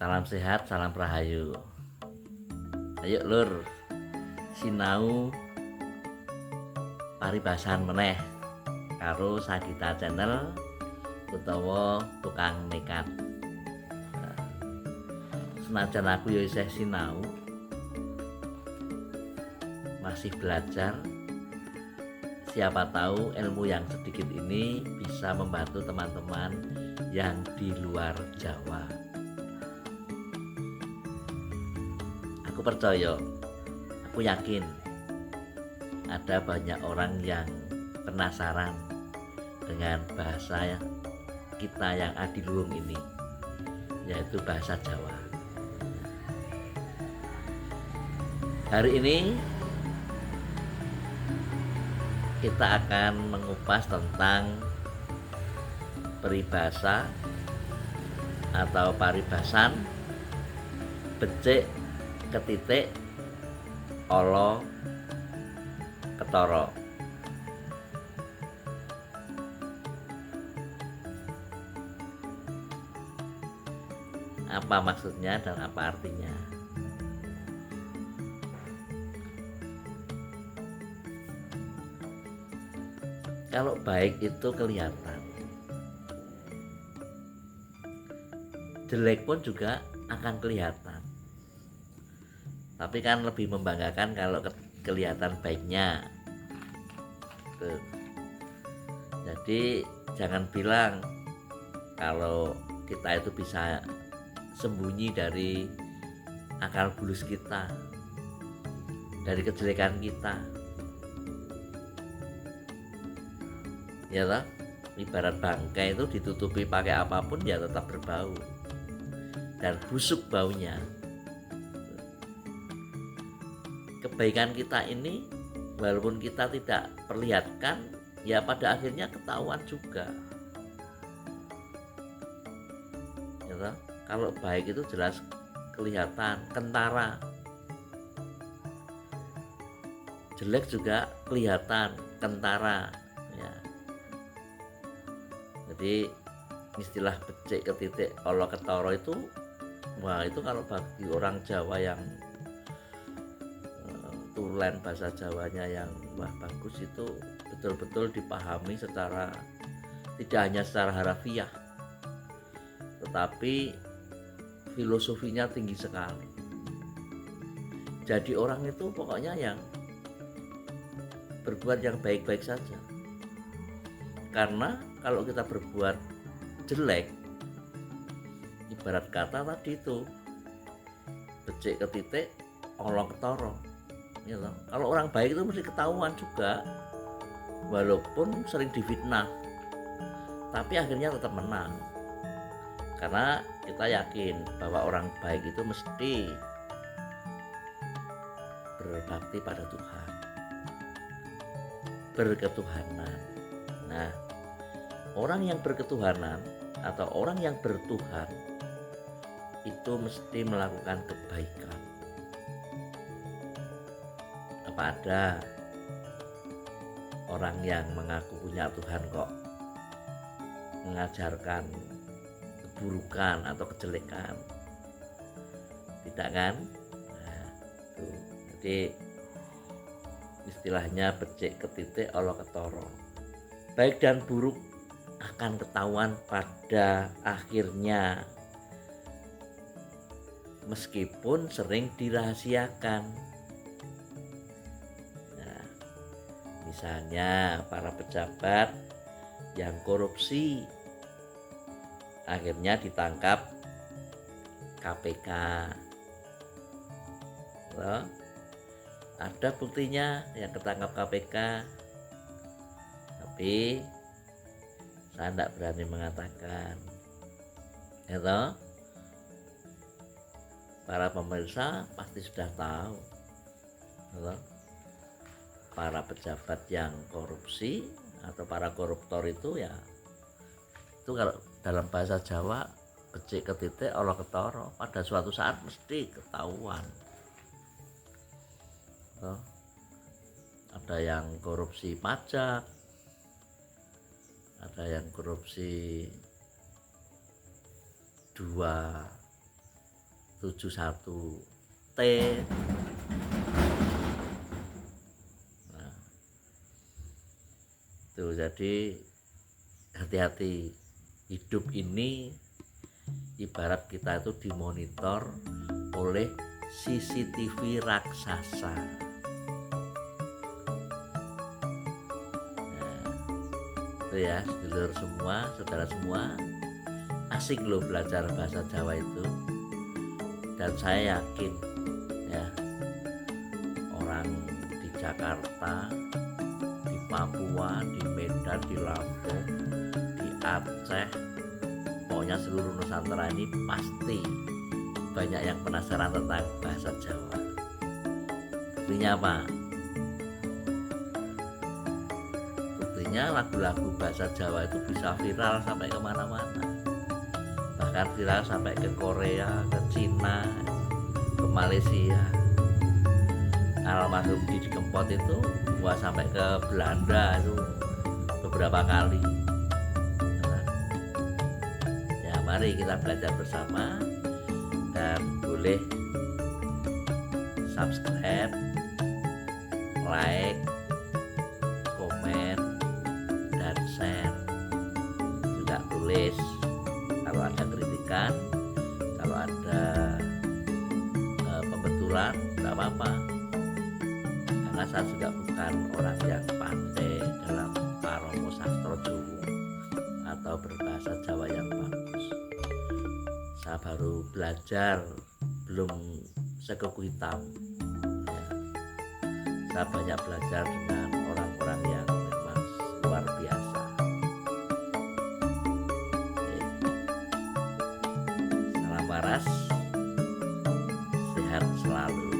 Salam sehat, salam rahayu. Ayo lur, sinau paribasan meneh karo Sagita Channel utawa Tukang Nekat. Senajan aku ya isih sinau, masih belajar, siapa tahu ilmu yang sedikit ini bisa membantu teman-teman yang di luar Jawa. Aku percaya, aku yakin ada banyak orang yang penasaran dengan bahasa kita yang adiluhung ini, yaitu bahasa Jawa. Hari ini kita akan mengupas tentang peribahasa atau paribasan becik ketitik olo ketara. Apa maksudnya dan apa artinya? Kalau baik itu kelihatan, jelek pun juga akan kelihatan. Tapi kan lebih membanggakan kalau kelihatan baiknya. Tuh. Jadi jangan bilang kalau kita itu bisa sembunyi dari akal bulus kita, dari kejelekan kita. Ya toh, ibarat bangkai itu ditutupi pakai apapun ya tetap berbau dan busuk baunya. Kebaikan kita ini walaupun kita tidak perlihatkan, ya pada akhirnya ketahuan juga. Ya toh? Kalau baik itu jelas kelihatan, kentara. Jelek juga kelihatan, kentara. Ya. Jadi istilah becik ketitik olo ketara itu, wah itu kalau bagi orang Jawa yang tulen bahasa Jawanya yang wah bagus, itu betul-betul dipahami secara tidak hanya secara harafiah, tetapi filosofinya tinggi sekali. Jadi orang itu pokoknya yang berbuat yang baik-baik saja. Karena kalau kita berbuat jelek, ibarat kata tadi itu becik ketitik olo ketara. Ya, kalau orang baik itu mesti ketahuan juga, walaupun sering difitnah, tapi akhirnya tetap menang. Karena kita yakin bahwa orang baik itu mesti berbakti pada Tuhan, berketuhanan. Nah, orang yang berketuhanan atau orang yang bertuhan itu mesti melakukan kebaikan. Apa ada orang yang mengaku punya Tuhan kok mengajarkan keburukan atau kejelekan? Tidak kan? Nah, tuh. Jadi istilahnya becik ketitik olo ketara. Baik dan buruk akan ketahuan pada akhirnya, meskipun sering dirahasiakan. Nah, misalnya para pejabat yang korupsi akhirnya ditangkap KPK. Loh, ada buktinya yang ketangkap KPK, tapi saya tidak berani mengatakan. Ya toh? Para pemirsa pasti sudah tahu. Ya toh? Para pejabat yang korupsi atau para koruptor itu ya, itu kalau dalam bahasa Jawa becik ketitik olo ketara, pada suatu saat mesti ketahuan. Ya, ada yang korupsi pajak, ada yang korupsi 2 71T. Nah, tuh, jadi hati-hati, hidup ini ibarat kita itu dimonitor oleh CCTV raksasa. Nah, itu ya, sedulur semua, saudara semua, asik loh belajar bahasa Jawa itu. Dan saya yakin ya, orang di Jakarta, di Papua, di Medan, di Lampung, di Aceh, pokoknya seluruh Nusantara ini pasti banyak yang penasaran tentang bahasa Jawa. Buktinya apa? Buktinya lagu-lagu bahasa Jawa itu bisa viral sampai kemana-mana, bahkan viral sampai ke Korea, ke Cina, ke Malaysia. Almarhum Didi Kempot itu sampai ke Belanda itu beberapa kali. Nah, ya mari kita belajar bersama, dan boleh subscribe, like, komen, dan share. Juga tulis kalau ada kritikan, kalau ada pembetulan, tidak apa-apa, karena saya juga bukan orang yang pandai dalam paromo sastro Jawa atau berbahasa Jawa yang bagus. Saya baru belajar, belum sekuku hitam ya. Saya banyak belajar dengan orang-orang yang memang luar biasa. Salam waras, sehat selalu.